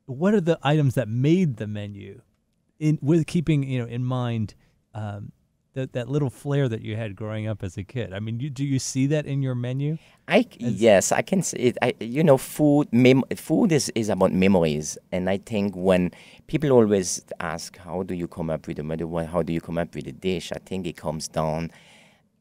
what are the items that made the menu, with keeping in mind that little flair that you had growing up as a kid? I mean, do you see that in your menu? Yes, I can see it. Food is about memories, and I think when people always ask, "How do you come up with a menu? How do you come up with a dish?" I think it comes down.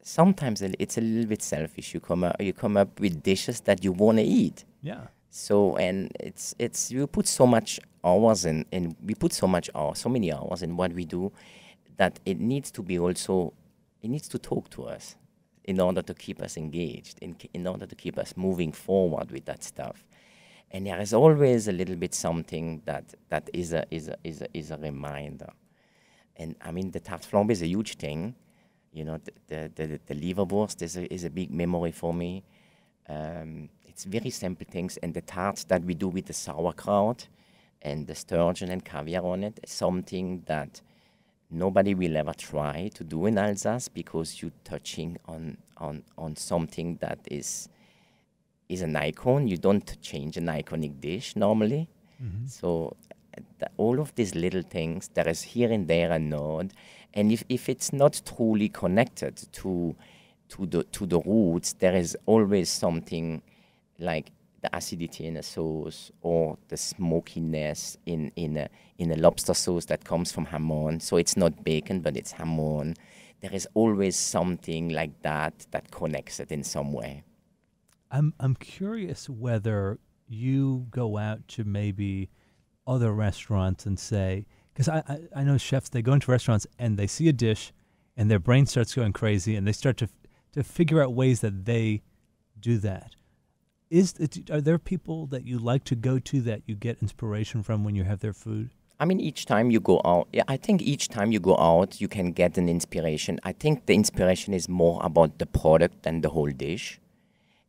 Sometimes it's a little bit selfish. You come up with dishes that you want to eat. Yeah. So, and it's you put so much hours in, and we put so many hours in what we do, that it needs to be also, it needs to talk to us in order to keep us engaged, in order to keep us moving forward with that stuff. And there is always a little bit something that is a reminder. And I mean, the tarte flambe is a huge thing. The liverwurst is a big memory for me. It's very simple things, and the tarts that we do with the sauerkraut and the sturgeon and caviar on it is something that nobody will ever try to do in Alsace, because you're touching on something that is an icon. You don't change an iconic dish normally. Mm-hmm. So all of these little things, there is here and there a nod. And if it's not truly connected to the roots, there is always something like the acidity in a sauce, or the smokiness in a lobster sauce that comes from hamon. So it's not bacon, but it's hamon. There is always something like that connects it in some way. I'm curious whether you go out to maybe other restaurants and say, because I know chefs, they go into restaurants and they see a dish and their brain starts going crazy and they start to figure out ways that they do that. Are there people that you like to go to that you get inspiration from when you have their food? I mean, each time you go out, I think each time you go out, you can get an inspiration. I think the inspiration is more about the product than the whole dish.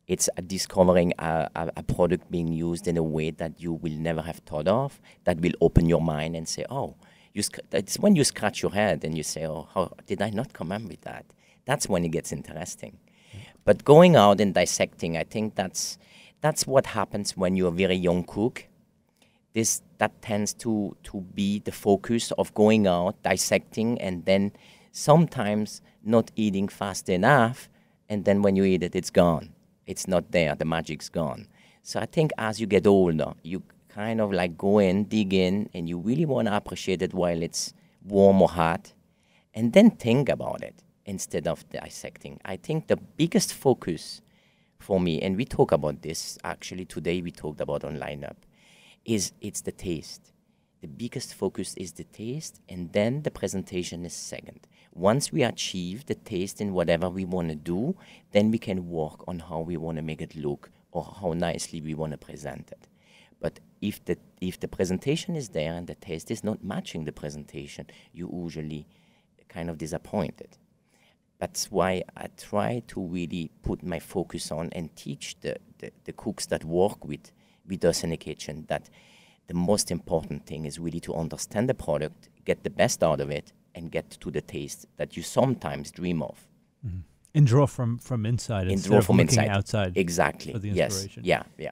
It's discovering a product being used in a way that you will never have thought of, that will open your mind and say, oh, it's when you scratch your head and you say, oh, how did I not come up with that? That's when it gets interesting. But going out and dissecting, I think that's what happens when you're a very young cook. That tends to be the focus of going out, dissecting, and then sometimes not eating fast enough, and then when you eat it, it's gone. It's not there, the magic's gone. So I think as you get older, you kind of like go in, dig in, and you really want to appreciate it while it's warm or hot, and then think about it instead of dissecting. I think the biggest focus for me, and we talk about this, actually today we talked about on lineup, it's the taste. The biggest focus is the taste, and then the presentation is second. Once we achieve the taste in whatever we want to do, then we can work on how we want to make it look or how nicely we want to present it. But if the presentation is there and the taste is not matching the presentation, you're usually kind of disappointed. That's why I try to really put my focus on and teach the cooks that work with us in the kitchen that the most important thing is really to understand the product, get the best out of it, and get to the taste that you sometimes dream of. Mm-hmm. And draw from inside and instead draw of from looking inside. outside. Exactly. For the yes. inspiration. Yeah. Yeah.